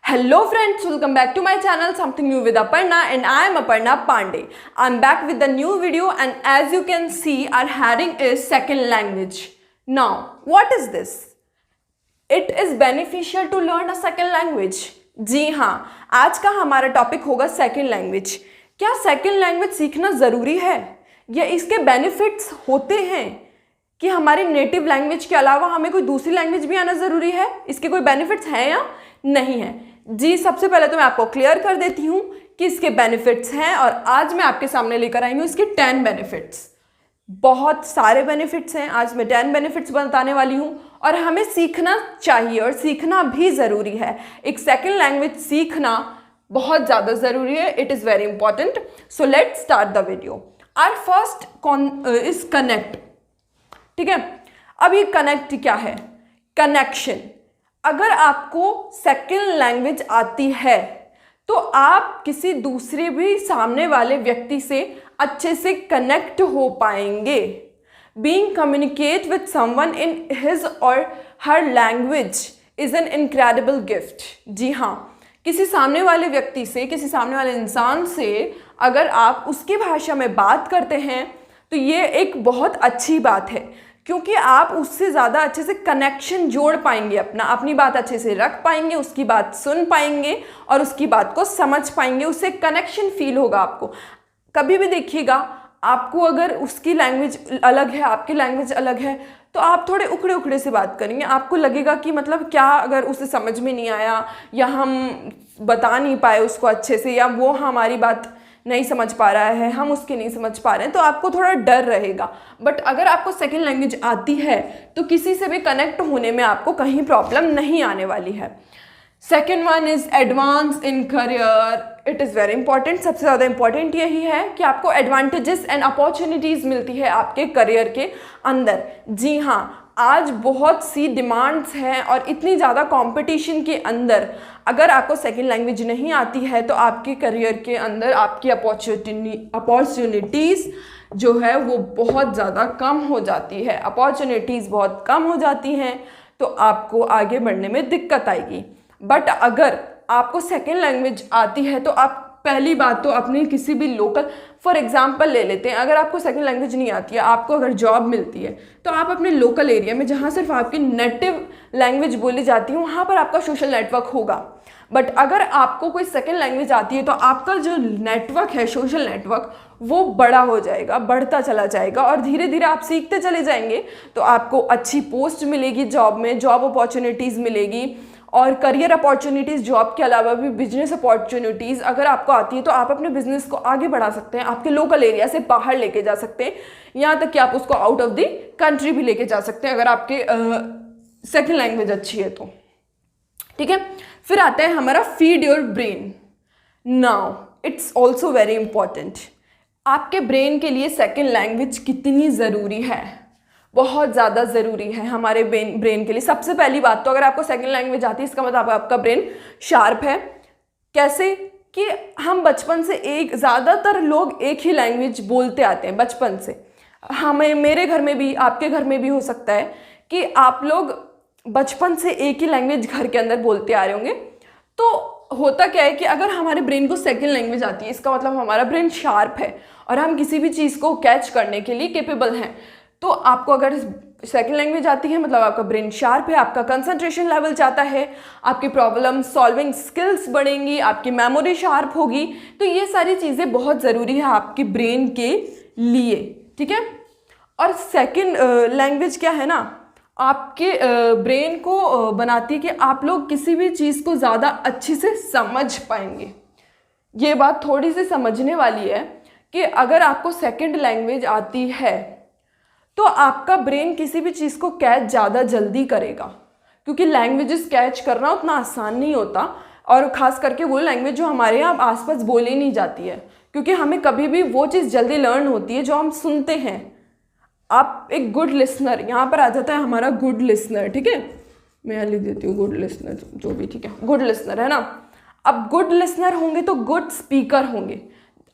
Hello friends, welcome back to my channel Something New with Aparna and I am Aparna Pandey. I am back with the new video and as you can see our heading is second language. Now, what is this? It is beneficial to learn a second language. जी हाँ, आज का हमारा topic होगा second language. क्या second language सीखना ज़रूरी है या इसके बेनिफिट्स होते हैं कि हमारी नेटिव लैंग्वेज के अलावा हमें कोई दूसरी लैंग्वेज भी आना ज़रूरी है? इसके कोई बेनिफिट्स हैं या नहीं है? जी, सबसे पहले तो मैं आपको क्लियर कर देती हूँ कि इसके बेनिफिट्स हैं और आज मैं आपके सामने लेकर आई हूँ इसके 10 बेनिफिट्स. बहुत सारे बेनिफिट्स हैं, आज मैं 10 बेनिफिट्स बताने वाली हूँ और हमें सीखना चाहिए और सीखना भी ज़रूरी है. एक सेकेंड लैंग्वेज सीखना बहुत ज़्यादा ज़रूरी है. It is very important. So let's start the video. Our first is connect. ठीक है, अब ये कनेक्ट क्या है? कनेक्शन. अगर आपको सेकेंड लैंग्वेज आती है तो आप किसी दूसरे भी सामने वाले व्यक्ति से अच्छे से कनेक्ट हो पाएंगे. Being communicate with someone in his or her language is an incredible gift. जी हाँ, किसी सामने वाले व्यक्ति से, किसी सामने वाले इंसान से अगर आप उसकी भाषा में बात करते हैं तो ये एक बहुत अच्छी बात है क्योंकि आप उससे ज़्यादा अच्छे से कनेक्शन जोड़ पाएंगे, अपनी बात अच्छे से रख पाएंगे, उसकी बात सुन पाएंगे और उसकी बात को समझ पाएंगे. उससे कनेक्शन फील होगा आपको. कभी भी देखिएगा, आपको अगर उसकी लैंग्वेज अलग है, आपकी लैंग्वेज अलग है तो आप थोड़े उखड़े उखड़े से बात करेंगे. आपको लगेगा कि मतलब क्या अगर उसे समझ में नहीं आया या हम बता नहीं पाए उसको अच्छे से या वो हमारी बात नहीं समझ पा रहा है, हम उसकी नहीं समझ पा रहे हैं, तो आपको थोड़ा डर रहेगा. बट अगर आपको सेकेंड लैंग्वेज आती है तो किसी से भी कनेक्ट होने में आपको कहीं प्रॉब्लम नहीं आने वाली है. Second one is advance in career. It is very important. सबसे ज़्यादा इंपॉर्टेंट यही है कि आपको एडवांटेजेस एंड अपॉर्चुनिटीज़ मिलती है आपके करियर के अंदर. जी हाँ, आज बहुत सी डिमांड्स हैं और इतनी ज़्यादा कंपटीशन के अंदर अगर आपको सेकेंड लैंग्वेज नहीं आती है तो आपके करियर के अंदर आपकी अपॉर्चुनिटीज़ जो है वो बहुत ज़्यादा कम हो जाती है. अपॉर्चुनिटीज़ बहुत कम हो जाती हैं तो आपको आगे बढ़ने में दिक्कत आएगी. बट अगर आपको सेकेंड लैंग्वेज आती है तो आप पहली बात तो अपनी किसी भी लोकल, फॉर एग्जांपल ले लेते हैं, अगर आपको सेकेंड लैंग्वेज नहीं आती है, आपको अगर जॉब मिलती है तो आप अपने लोकल एरिया में जहाँ सिर्फ आपकी नेटिव लैंग्वेज बोली जाती है वहाँ पर आपका सोशल नेटवर्क होगा. बट अगर आपको कोई सेकेंड लैंग्वेज आती है तो आपका जो नेटवर्क है, सोशल नेटवर्क, वो बड़ा हो जाएगा, बढ़ता चला जाएगा और धीरे धीरे आप सीखते चले जाएंगे तो आपको अच्छी पोस्ट मिलेगी जॉब में, जॉब अपॉर्चुनिटीज़ मिलेगी और करियर अपॉर्चुनिटीज़, जॉब के अलावा भी बिजनेस अपॉर्चुनिटीज़ अगर आपको आती है तो आप अपने बिजनेस को आगे बढ़ा सकते हैं, आपके लोकल एरिया से बाहर लेके जा सकते हैं, यहाँ तक कि आप उसको आउट ऑफ द कंट्री भी लेके जा सकते हैं अगर आपके सेकेंड लैंग्वेज अच्छी है तो. ठीक है, फिर आता है हमारा feed your brain. Now it's also very important. आपके ब्रेन के लिए सेकेंड लैंग्वेज कितनी ज़रूरी है? बहुत ज़्यादा ज़रूरी है हमारे ब्रेन के लिए. सबसे पहली बात तो अगर आपको सेकेंड लैंग्वेज आती है इसका मतलब आपका ब्रेन शार्प है. कैसे कि हम बचपन से ज़्यादातर लोग एक ही लैंग्वेज बोलते आते हैं बचपन से. मेरे घर में भी, आपके घर में भी हो सकता है कि आप लोग बचपन से एक ही लैंग्वेज घर के अंदर बोलते आ रहे होंगे. तो होता क्या है कि अगर हमारे ब्रेन को सेकेंड लैंग्वेज आती है इसका मतलब हमारा ब्रेन शार्प है और हम किसी भी चीज़ को कैच करने के लिए केपेबल हैं. तो आपको अगर सेकेंड लैंग्वेज आती है मतलब आपका ब्रेन शार्प है, आपका कंसंट्रेशन लेवल जाता है, आपकी प्रॉब्लम सॉल्विंग स्किल्स बढ़ेंगी, आपकी मेमोरी शार्प होगी. तो ये सारी चीज़ें बहुत ज़रूरी है आपके ब्रेन के लिए. ठीक है, और सेकेंड लैंग्वेज क्या है ना, आपके ब्रेन को बनाती है कि आप लोग किसी भी चीज़ को ज़्यादा अच्छे से समझ पाएंगे. ये बात थोड़ी सी समझने वाली है कि अगर आपको सेकेंड लैंग्वेज आती है तो आपका ब्रेन किसी भी चीज़ को कैच ज़्यादा जल्दी करेगा क्योंकि लैंग्वेजेस कैच करना उतना आसान नहीं होता और ख़ास करके वो लैंग्वेज जो हमारे यहाँ आसपास बोली नहीं जाती है क्योंकि हमें कभी भी वो चीज़ जल्दी लर्न होती है जो हम सुनते हैं. आप एक गुड लिसनर, यहाँ पर आ जाता है हमारा गुड लिसनर. ठीक है, मैं यहाँ लिख देती हूँ गुड लिसनर, जो भी. ठीक है, गुड लिसनर है ना. अब गुड लिसनर होंगे तो गुड स्पीकर होंगे.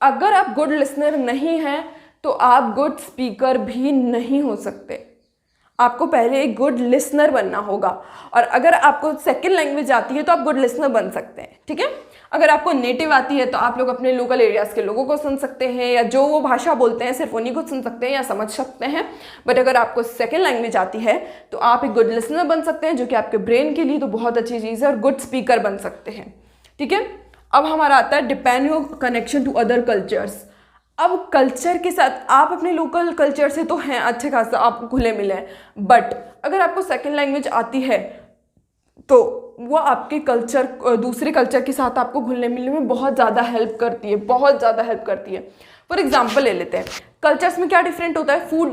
अगर आप गुड लिसनर नहीं हैं तो आप गुड स्पीकर भी नहीं हो सकते. आपको पहले एक गुड लिसनर बनना होगा, और अगर आपको सेकंड लैंग्वेज आती है तो आप गुड लिसनर बन सकते हैं, ठीक है। अगर आपको नेटिव आती है तो आप लोग अपने लोकल एरियाज़ के लोगों को सुन सकते हैं, या जो वो भाषा बोलते हैं सिर्फ उन्हीं को सुन सकते हैं या समझ सकते हैं। बट अगर आपको सेकंड लैंग्वेज आती है तो आप एक गुड लिसनर बन सकते हैं, जो कि आपके ब्रेन के लिए तो बहुत अच्छी चीज़ है, और गुड स्पीकर बन सकते हैं, ठीक है। अब हमारा आता है depend your connection to other cultures. अब कल्चर के साथ आप अपने लोकल कल्चर से तो हैं अच्छे खासा, आप घुले मिले हैं, बट अगर आपको सेकंड लैंग्वेज आती है तो वो आपके कल्चर, दूसरे कल्चर के साथ आपको घुलने मिलने में बहुत ज़्यादा हेल्प करती है, बहुत ज़्यादा हेल्प करती है। फॉर एग्जांपल ले लेते हैं, कल्चर्स में क्या डिफरेंट होता है, फूड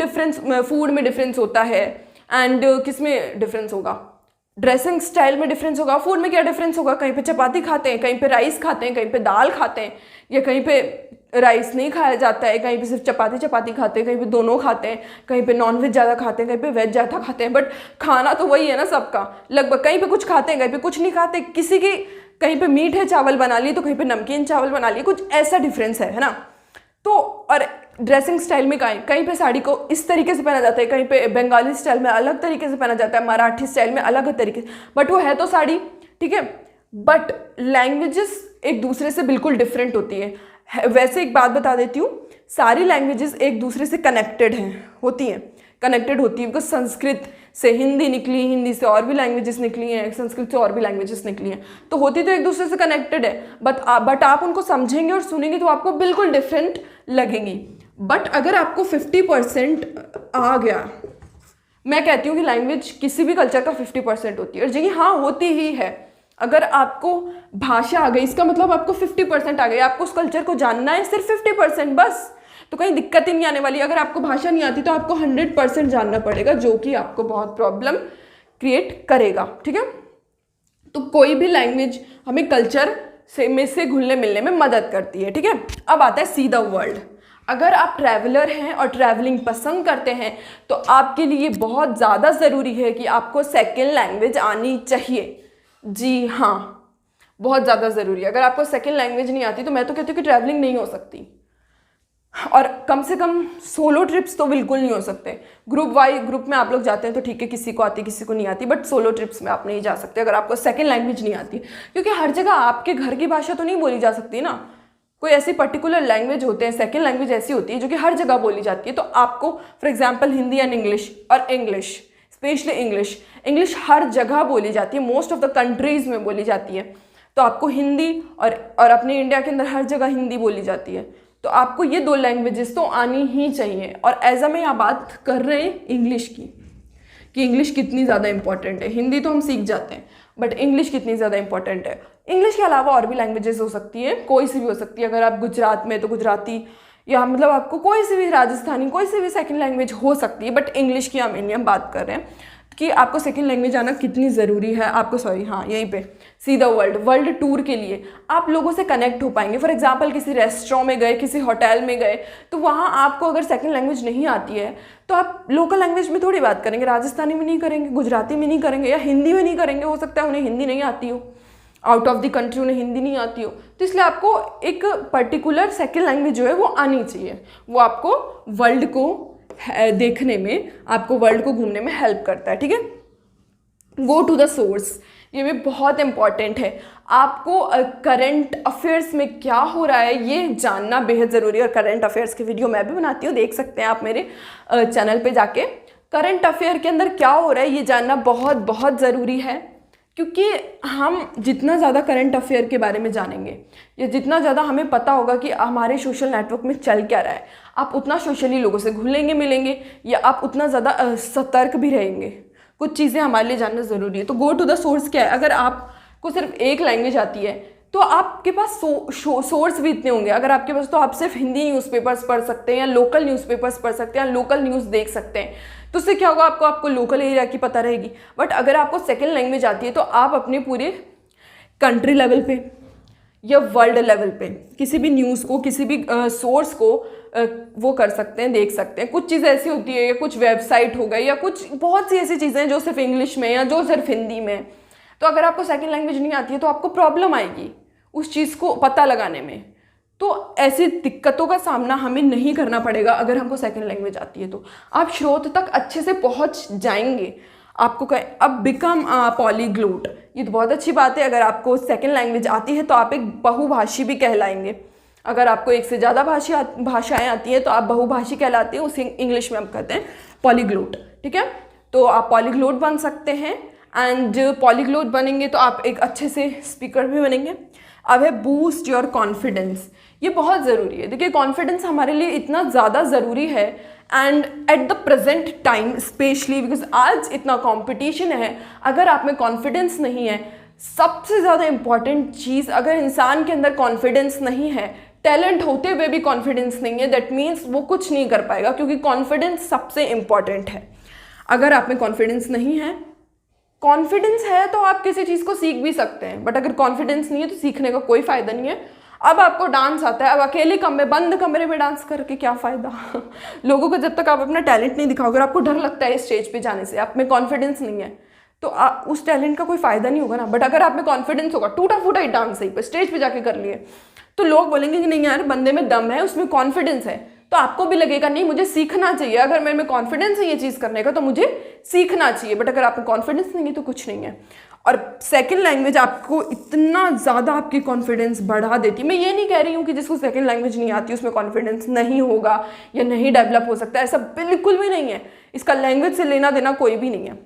में डिफरेंस होता है, एंड किस में डिफरेंस होगा, ड्रेसिंग स्टाइल में डिफरेंस होगा। फूड में क्या डिफरेंस होगा, कहीं पे चपाती खाते हैं, कहीं पे राइस खाते हैं, कहीं पे दाल खाते हैं, या कहीं पे राइस नहीं खाया जाता है, कहीं पे सिर्फ चपाती खाते हैं, कहीं पे दोनों खाते हैं, कहीं पे नॉनवेज ज़्यादा खाते हैं, कहीं पे वेज ज़्यादा खाते हैं, बट खाना तो वही है ना सबका लगभग। कहीं पे कुछ खाते हैं, कहीं पे कुछ नहीं खाते, किसी की कहीं पे मीठे चावल बना लिए तो कहीं पे नमकीन चावल बना लिए, कुछ ऐसा डिफरेंस है ना। तो और ड्रेसिंग स्टाइल में कहीं पे साड़ी को इस तरीके से पहना जाता है, कहीं पे बंगाली स्टाइल में अलग तरीके से पहना जाता है, मराठी स्टाइल में अलग तरीके से, बट वो है तो साड़ी, ठीक है। बट लैंग्वेजेस एक दूसरे से बिल्कुल डिफरेंट होती है। वैसे एक बात बता देती हूँ, सारी लैंग्वेजेस एक दूसरे से कनेक्टेड होती हैं, बिकॉज संस्कृत से हिंदी निकली, हिंदी से और भी लैंग्वेजेस निकली हैं, संस्कृत से और भी लैंग्वेजेस निकली हैं, तो होती तो एक दूसरे से कनेक्टेड है, बट आप उनको समझेंगे और सुनेंगे तो आपको बिल्कुल डिफरेंट लगेंगी। बट अगर आपको 50% आ गया, मैं कहती हूँ कि लैंग्वेज किसी भी कल्चर का 50% होती है, और जी हाँ होती ही है। अगर आपको भाषा आ गई, इसका मतलब आपको 50% आ गई, आपको उस कल्चर को जानना है सिर्फ 50% बस, तो कहीं दिक्कत ही नहीं आने वाली। अगर आपको भाषा नहीं आती तो आपको 100% जानना पड़ेगा, जो कि आपको बहुत प्रॉब्लम क्रिएट करेगा, ठीक है। तो कोई भी लैंग्वेज हमें कल्चर से घुलने मिलने में मदद करती है, ठीक है। अब आता है सी द वर्ल्ड। अगर आप ट्रैवलर हैं और ट्रैवलिंग पसंद करते हैं तो आपके लिए बहुत ज़्यादा ज़रूरी है कि आपको सेकेंड लैंग्वेज आनी चाहिए। जी हाँ, बहुत ज़्यादा ज़रूरी है। अगर आपको सेकेंड लैंग्वेज नहीं आती तो मैं तो कहती हूँ कि ट्रैवलिंग नहीं हो सकती, और कम से कम सोलो ट्रिप्स तो बिल्कुल नहीं हो सकते। ग्रुप में आप लोग जाते हैं तो ठीक है, किसी को आती किसी को नहीं आती, बट सोलो ट्रिप्स में आप नहीं जा सकते अगर आपको सेकेंड लैंग्वेज नहीं आती, क्योंकि हर जगह आपके घर की भाषा तो नहीं बोली जा सकती ना। कोई ऐसी पर्टिकुलर लैंग्वेज होते हैं, सेकेंड लैंग्वेज ऐसी होती है जो कि हर जगह बोली जाती है। तो आपको for example Hindi and English, और इंग्लिश स्पेशली इंग्लिश हर जगह बोली जाती है, मोस्ट ऑफ द कंट्रीज़ में बोली जाती है। तो आपको हिंदी और अपने इंडिया के अंदर हर जगह हिंदी बोली जाती है, तो आपको ये 2 लैंग्वेजेस तो आनी ही चाहिए। और एज अ मैं यहाँ बात कर रहे हैं इंग्लिश की, कि इंग्लिश कितनी ज़्यादा इंपॉर्टेंट है। हिंदी तो हम सीख जाते हैं, बट इंग्लिश कितनी ज़्यादा इंपॉर्टेंट है। इंग्लिश के अलावा और भी लैंग्वेजेस हो सकती है, कोई सी भी हो सकती है। अगर आप गुजरात में तो गुजराती, या मतलब आपको कोई सी भी राजस्थानी, कोई सी भी सेकंड लैंग्वेज हो सकती है, बट इंग्लिश की हम बात कर रहे हैं कि आपको सेकंड लैंग्वेज आना कितनी ज़रूरी है। आपको यहीं पे सी द वर्ल्ड टूर के लिए आप लोगों से कनेक्ट हो पाएंगे। फॉर एग्जांपल किसी रेस्टोरेंट में गए, किसी होटल में गए, तो वहाँ आपको अगर सेकंड लैंग्वेज नहीं आती है तो आप लोकल लैंग्वेज में थोड़ी बात करेंगे, राजस्थानी में नहीं करेंगे, गुजराती में नहीं करेंगे, या हिंदी में नहीं करेंगे। हो सकता है उन्हें हिंदी नहीं आती हो, आउट ऑफ द कंट्री उन्हें हिंदी नहीं आती हो, तो इसलिए आपको एक पर्टिकुलर सेकेंड लैंग्वेज जो है वो आनी चाहिए। वो आपको वर्ल्ड को देखने में, आपको वर्ल्ड को घूमने में हेल्प करता है, ठीक है। गो टू द सोर्स, ये भी बहुत इंपॉर्टेंट है। आपको करंट अफेयर्स में क्या हो रहा है ये जानना बेहद ज़रूरी है, और करंट अफेयर्स की वीडियो मैं भी बनाती हूँ, देख सकते हैं आप मेरे चैनल पे जाके। करंट अफेयर के अंदर क्या हो रहा है ये जानना बहुत बहुत ज़रूरी है, क्योंकि हम जितना ज़्यादा करंट अफेयर के बारे में जानेंगे, या जितना ज़्यादा हमें पता होगा कि हमारे सोशल नेटवर्क में चल क्या रहा है, आप उतना सोशली लोगों से घुलेंगे मिलेंगे, या आप उतना ज़्यादा सतर्क भी रहेंगे। कुछ चीज़ें हमारे लिए जानना ज़रूरी है। तो गो टू द सोर्स क्या है, अगर आपको सिर्फ एक लैंग्वेज आती है तो आपके पास सोर्स भी इतने होंगे। अगर आपके पास, तो आप सिर्फ हिंदी न्यूज़पेपर्स पढ़ सकते हैं, या लोकल न्यूज़पेपर्स पढ़ सकते हैं, या लोकल न्यूज़ देख सकते हैं। तो उससे क्या होगा, आपको लोकल एरिया की पता रहेगी। बट अगर आपको सेकेंड लैंग्वेज आती है तो आप अपने पूरे कंट्री लेवल पे या वर्ल्ड लेवल पे किसी भी न्यूज़ को, किसी भी सोर्स को वो कर सकते हैं, देख सकते हैं। कुछ चीज़ें ऐसी होती है, या कुछ वेबसाइट हो गई, या कुछ बहुत सी ऐसी चीज़ें हैं जो सिर्फ इंग्लिश में या जो सिर्फ हिंदी में। तो अगर आपको सेकेंड लैंग्वेज नहीं आती है तो आपको प्रॉब्लम आएगी उस चीज़ को पता लगाने में। तो ऐसी दिक्कतों का सामना हमें नहीं करना पड़ेगा अगर हमको सेकंड लैंग्वेज आती है। तो आप स्रोत तक अच्छे से पहुंच जाएंगे। आपको अब बिकम पॉलीग्लोट, ये तो बहुत अच्छी बात है। अगर आपको सेकंड लैंग्वेज आती है तो आप एक बहुभाषी भी कहलाएंगे। अगर आपको एक से ज़्यादा भाषाएं आती हैं तो आप बहुभाषी कहलाते हैं, उसे इंग्लिश में हम कहते हैं पॉलीग्लोट। ठीक है, तो आप पॉलीग्लोट बन सकते हैं। एंड पॉलीग्लोट बनेंगे तो आप एक अच्छे से स्पीकर भी बनेंगे। अब है बूस्ट योर कॉन्फिडेंस, ये बहुत ज़रूरी है। देखिए कॉन्फिडेंस हमारे लिए इतना ज़्यादा ज़रूरी है and at the present time specially because आज इतना कंपटीशन है। अगर आप में कॉन्फिडेंस नहीं है, सबसे ज़्यादा इम्पॉर्टेंट चीज़, अगर इंसान के अंदर कॉन्फिडेंस नहीं है, टैलेंट होते हुए भी कॉन्फिडेंस नहीं है, दैट मीन्स वो कुछ नहीं कर पाएगा, क्योंकि कॉन्फिडेंस सबसे इम्पॉर्टेंट है। अगर आप में कॉन्फिडेंस नहीं है, कॉन्फिडेंस है तो आप किसी चीज़ को सीख भी सकते हैं, बट अगर कॉन्फिडेंस नहीं है तो सीखने का कोई फ़ायदा नहीं है। अब आपको डांस आता है, अब अकेले बंद कमरे में डांस करके क्या फ़ायदा लोगों को जब तक आप अपना टैलेंट नहीं दिखाओगे, आपको डर लगता है स्टेज पे जाने से, आप में कॉन्फिडेंस नहीं है, तो उस टैलेंट का कोई फ़ायदा नहीं होगा ना। बट अगर आप में कॉन्फिडेंस होगा, टूटा फूटा ही डांस सही पर स्टेज पे जाके कर लिए, तो लोग बोलेंगे कि नहीं यार बंदे में दम है, उसमें कॉन्फिडेंस है, तो आपको भी लगेगा नहीं मुझे सीखना चाहिए। अगर मेरे में कॉन्फिडेंस है ये चीज़ करने का तो मुझे सीखना चाहिए। बट अगर आप में कॉन्फिडेंस नहीं है तो कुछ नहीं है। और सेकंड लैंग्वेज आपको इतना ज़्यादा आपकी कॉन्फिडेंस बढ़ा देती है। मैं ये नहीं कह रही हूँ कि जिसको सेकंड लैंग्वेज नहीं आती उसमें कॉन्फिडेंस नहीं होगा या नहीं डेवलप हो सकता, ऐसा बिल्कुल भी नहीं है। इसका लैंग्वेज से लेना देना कोई भी नहीं है,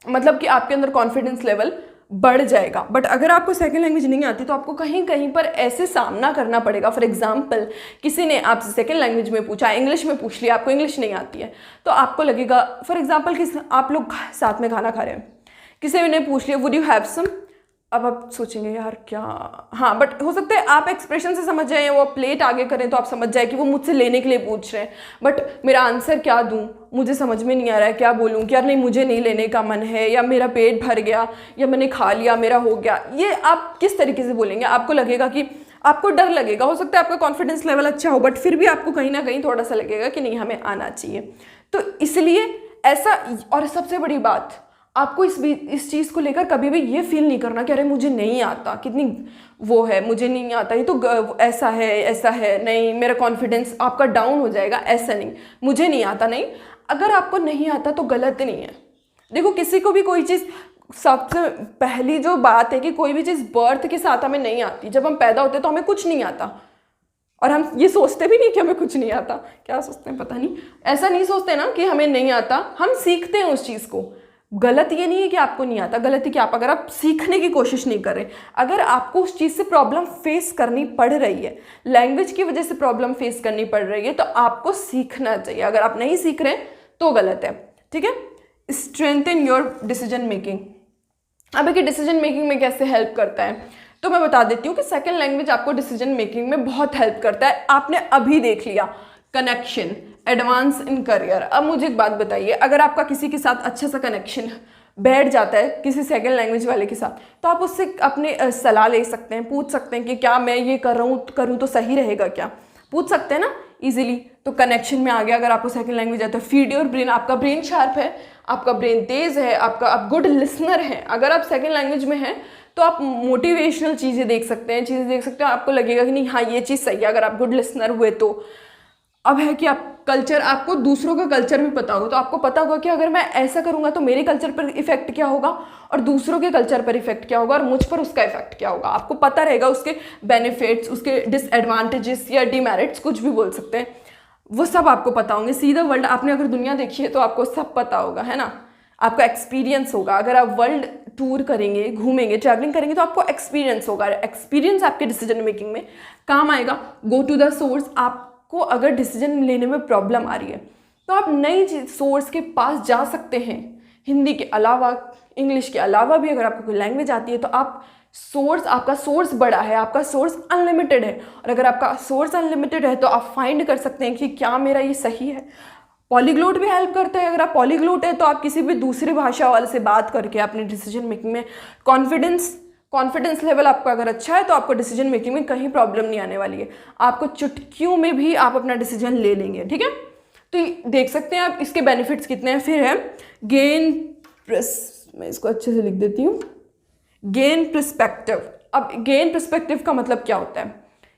मतलब कि आपके अंदर कॉन्फिडेंस लेवल बढ़ जाएगा। बट अगर आपको सेकंड लैंग्वेज नहीं आती तो आपको कहीं कहीं पर ऐसे सामना करना पड़ेगा। फॉर एग्जांपल किसी ने आपसे सेकंड लैंग्वेज में पूछा, इंग्लिश में पूछ लिया, आपको इंग्लिश नहीं आती है, तो आपको लगेगा फॉर एग्जांपल कि आप लोग साथ में खाना खा रहे हैं, किसी ने पूछ लिया वुड यू हैव सम, अब आप सोचेंगे यार क्या, हाँ बट हो सकता है आप एक्सप्रेशन से समझ जाए, वो प्लेट आगे करें तो आप समझ जाए कि वो मुझसे लेने के लिए पूछ रहे हैं, बट मेरा आंसर क्या दूं, मुझे समझ में नहीं आ रहा है, क्या बोलूं कि यार नहीं मुझे नहीं लेने का मन है, या मेरा पेट भर गया, या मैंने खा लिया मेरा हो गया। ये आप किस तरीके से बोलेंगे? आपको लगेगा कि आपको डर लगेगा। हो सकता है आपका कॉन्फिडेंस लेवल अच्छा हो, बट फिर भी आपको कहीं ना कहीं थोड़ा सा लगेगा कि नहीं हमें आना चाहिए। तो इसलिए ऐसा, और सबसे बड़ी बात, आपको इस चीज़ को लेकर कभी भी ये फील नहीं करना कि अरे मुझे नहीं आता, कितनी वो है, मुझे नहीं आता, ये तो ऐसा है, नहीं मेरा कॉन्फिडेंस आपका डाउन हो जाएगा। ऐसा नहीं, मुझे नहीं आता नहीं, अगर आपको नहीं आता तो गलत नहीं है। देखो किसी को भी कोई चीज़, सबसे पहली जो बात है कि कोई भी चीज़ बर्थ के साथ हमें नहीं आती। जब हम पैदा होते तो हमें कुछ नहीं आता, और हम ये सोचते भी नहीं कि हमें कुछ नहीं आता। क्या सोचते हैं पता नहीं, ऐसा नहीं सोचते ना कि हमें नहीं आता, हम सीखते हैं उस चीज़ को। गलत ये नहीं है कि आपको नहीं आता, गलत है कि आप अगर आप सीखने की कोशिश नहीं कर रहे। अगर आपको उस चीज़ से प्रॉब्लम फेस करनी पड़ रही है, लैंग्वेज की वजह से प्रॉब्लम फेस करनी पड़ रही है, तो आपको सीखना चाहिए। अगर आप नहीं सीख रहे तो गलत है। ठीक है, स्ट्रेंथन योर डिसीजन मेकिंग। अब कि डिसीजन मेकिंग में कैसे हेल्प करता है, तो मैं बता देती हूँ कि सेकेंड लैंग्वेज आपको डिसीजन मेकिंग में बहुत हेल्प करता है। आपने अभी देख लिया कनेक्शन, एडवांस इन करियर। अब मुझे एक बात बताइए, अगर आपका किसी के साथ अच्छा सा कनेक्शन बैठ जाता है किसी सेकंड लैंग्वेज वाले के साथ, तो आप उससे अपने सलाह ले सकते हैं, पूछ सकते हैं कि क्या मैं ये कर रहा हूँ, करूँ तो सही रहेगा क्या, पूछ सकते हैं ना इजीली। तो कनेक्शन में आ गया। अगर आपको सेकंड लैंग्वेज आता है, फीड योर ब्रेन, आपका ब्रेन शार्प है, आपका ब्रेन तेज है, आप गुड लिसनर हैं। अगर आप सेकंड लैंग्वेज में हैं तो आप मोटिवेशनल चीज़ें देख सकते हैं, आपको लगेगा कि नहीं हाँ ये चीज़ सही है, अगर आप गुड लिसनर हुए तो। अब है कि आप कल्चर, आपको दूसरों का कल्चर भी पता होगा, तो आपको पता होगा कि अगर मैं ऐसा करूँगा तो मेरे कल्चर पर इफेक्ट क्या होगा और दूसरों के कल्चर पर इफेक्ट क्या होगा और मुझ पर उसका इफेक्ट क्या होगा। आपको पता रहेगा उसके बेनिफिट्स, उसके डिसएडवांटेजेस या डिमेरिट्स, कुछ भी बोल सकते हैं, वो सब आपको पता होंगे। सीधा वर्ल्ड, आपने अगर दुनिया देखी है तो आपको सब पता होगा, है ना, आपका एक्सपीरियंस होगा। अगर आप वर्ल्ड टूर करेंगे, घूमेंगे, ट्रैवलिंग करेंगे तो आपको एक्सपीरियंस होगा। एक्सपीरियंस आपके डिसीजन मेकिंग में काम आएगा। Go to the source. आपको अगर डिसीजन लेने में प्रॉब्लम आ रही है तो आप नई सोर्स के पास जा सकते हैं। हिंदी के अलावा, इंग्लिश के अलावा भी अगर आपको कोई लैंग्वेज आती है तो आप सोर्स, आपका सोर्स बड़ा है, आपका सोर्स अनलिमिटेड है। और अगर आपका सोर्स अनलिमिटेड है तो आप फाइंड कर सकते हैं कि क्या मेरा ये सही है। पॉलीग्लोट भी हेल्प करता है। अगर आप पॉलीग्लोट है तो आप किसी भी दूसरी भाषा वाले से बात करके अपने डिसीजन मेकिंग में कॉन्फिडेंस लेवल आपका अगर अच्छा है तो आपको डिसीजन मेकिंग में कहीं प्रॉब्लम नहीं आने वाली है। आपको चुटकियों में भी आप अपना डिसीजन ले लेंगे। ठीक है, तो देख सकते हैं आप इसके बेनिफिट्स कितने हैं। फिर है मैं इसको अच्छे से लिख देती हूँ, गेन पर्सपेक्टिव। अब गेन पर्सपेक्टिव का मतलब क्या होता है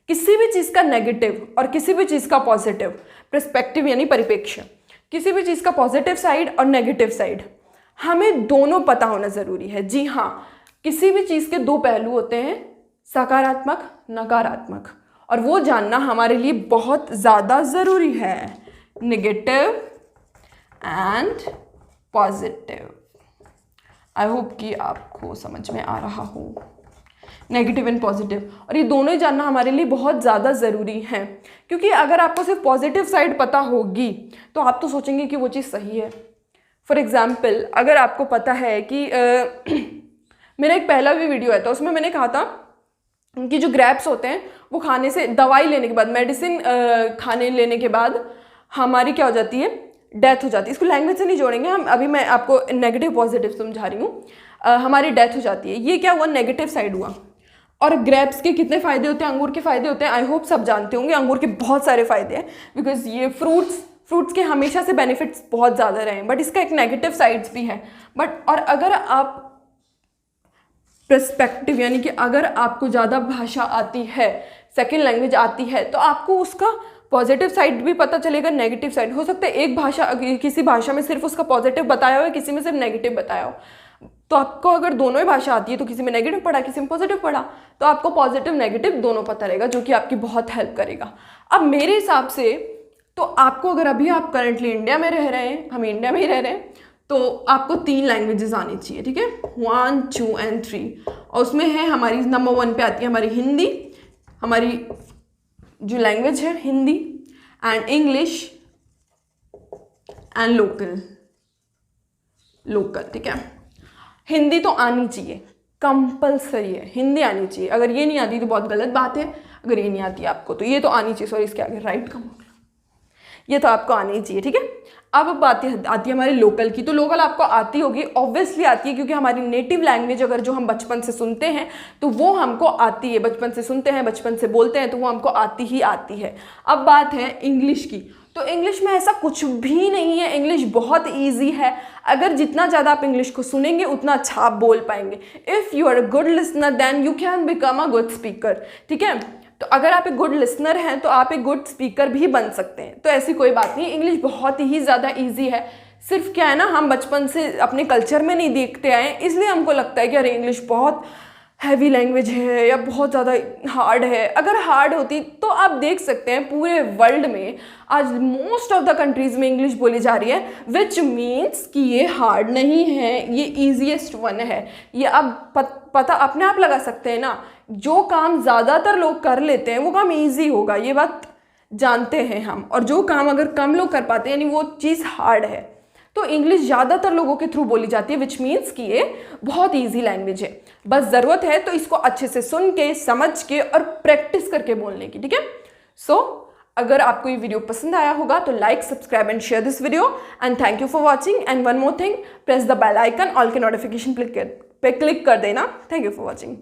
किसी भी चीज़ का नेगेटिव और किसी भी चीज़ का पॉजिटिव, पर्सपेक्टिव यानी परिप्रेक्ष्य, किसी भी चीज़ का पॉजिटिव साइड और नेगेटिव साइड हमें दोनों पता होना ज़रूरी है। जी हाँ, किसी भी चीज़ के दो पहलू होते हैं, सकारात्मक, नकारात्मक, और वो जानना हमारे लिए बहुत ज़्यादा ज़रूरी है। Negative and positive. I hope कि आपको समझ में आ रहा हो, नेगेटिव एंड पॉजिटिव, और ये दोनों ही जानना हमारे लिए बहुत ज़्यादा ज़रूरी है, क्योंकि अगर आपको सिर्फ पॉजिटिव साइड पता होगी तो आप तो सोचेंगे कि वो चीज़ सही है। फॉर एग्ज़ाम्पल, अगर आपको पता है कि मेरा एक पहला भी वीडियो है तो उसमें मैंने कहा था कि जो ग्रेप्स होते हैं वो खाने से, दवाई लेने के बाद, मेडिसिन खाने लेने के बाद हमारी क्या हो जाती है, डेथ हो जाती है। इसको लैंग्वेज से नहीं जोड़ेंगे हम, अभी मैं आपको नेगेटिव पॉजिटिव समझा रही हूँ। हमारी डेथ हो जाती है, ये क्या हुआ, नेगेटिव साइड हुआ। और ग्रेप्स के कितने फ़ायदे होते हैं, अंगूर के फ़ायदे होते हैं, आई होप सब जानते होंगे। अंगूर के बहुत सारे फ़ायदे हैं, बिकॉज ये फ्रूट्स के हमेशा से बेनिफिट्स बहुत ज़्यादा रहे हैं, बट इसका एक नेगेटिव साइड्स भी है। बट और अगर आप पर्सपेक्टिव यानी कि अगर आपको ज़्यादा भाषा आती है, सेकेंड लैंग्वेज आती है, तो आपको उसका पॉजिटिव साइड भी पता चलेगा, नेगेटिव साइड। हो सकता है एक भाषा, किसी भाषा में सिर्फ उसका पॉजिटिव बताया हो, किसी में सिर्फ नेगेटिव बताया हो। तो आपको अगर दोनों ही भाषा आती है तो किसी में नेगेटिव पढ़ा, किसी में पॉजिटिव पढ़ा, तो आपको पॉजिटिव नेगेटिव दोनों पता रहेगा, जो कि आपकी बहुत हेल्प करेगा। अब मेरे हिसाब से तो आपको, अगर अभी आप करंटली इंडिया में रह रहे हैं, हम इंडिया में ही रह रहे हैं, तो आपको 3 लैंग्वेजेस आनी चाहिए, ठीक है, 1, 2 and 3। और उसमें है हमारी नंबर 1 पे आती है हमारी हिंदी, हमारी जो लैंग्वेज है Hindi, and English and local, ठीक है। हिंदी तो आनी चाहिए, कंपलसरी है, हिंदी आनी चाहिए। अगर ये नहीं आती तो बहुत गलत बात है, अगर ये नहीं आती आपको तो ये तो आनी चाहिए। सॉरी, इसके आगे राइट का ये तो आपको आनी ही चाहिए, ठीक है। अब बात आती है हमारे लोकल की। तो लोकल आपको आती होगी, ऑब्वियसली आती है, क्योंकि हमारी नेटिव लैंग्वेज अगर जो हम बचपन से सुनते हैं तो वो हमको आती है, बचपन से सुनते हैं, बचपन से बोलते हैं, तो वो हमको आती ही आती है। अब बात है इंग्लिश की, तो इंग्लिश में ऐसा कुछ भी नहीं है, इंग्लिश बहुत ईजी है। अगर जितना ज़्यादा आप इंग्लिश को सुनेंगे उतना अच्छा आप बोल पाएंगे। If you are a good listener then you can become a good speaker, ठीक है। तो अगर आप एक गुड लिसनर हैं तो आप एक गुड स्पीकर भी बन सकते हैं। तो ऐसी कोई बात नहीं, इंग्लिश बहुत ही ज़्यादा ईजी है। सिर्फ क्या है ना, हम बचपन से अपने कल्चर में नहीं देखते आए, इसलिए हमको लगता है कि अरे इंग्लिश बहुत हैवी लैंग्वेज है या बहुत ज़्यादा हार्ड है। अगर हार्ड होती तो आप देख सकते हैं पूरे वर्ल्ड में आज मोस्ट ऑफ द कंट्रीज़ में इंग्लिश बोली जा रही है, विच मीन्स कि ये हार्ड नहीं है, ये ईजीएस्ट वन है। ये आप पता अपने आप लगा सकते हैं ना, जो काम ज़्यादातर लोग कर लेते हैं वो काम ईजी होगा, ये बात जानते हैं हम। और जो काम अगर कम लोग कर पाते हैं यानी वो चीज़ हार्ड है। तो इंग्लिश ज़्यादातर लोगों के थ्रू बोली जाती है, विच मीन्स कि ये बहुत ईजी लैंग्वेज है। बस ज़रूरत है तो इसको अच्छे से सुन के, समझ के और प्रैक्टिस करके बोलने की, ठीक है। सो अगर आपको ये वीडियो पसंद आया होगा तो like, subscribe and share this video, and thank you for watching. And one more thing, press the bell icon, all के नोटिफिकेशन पे क्लिक कर देना। Thank you for watching.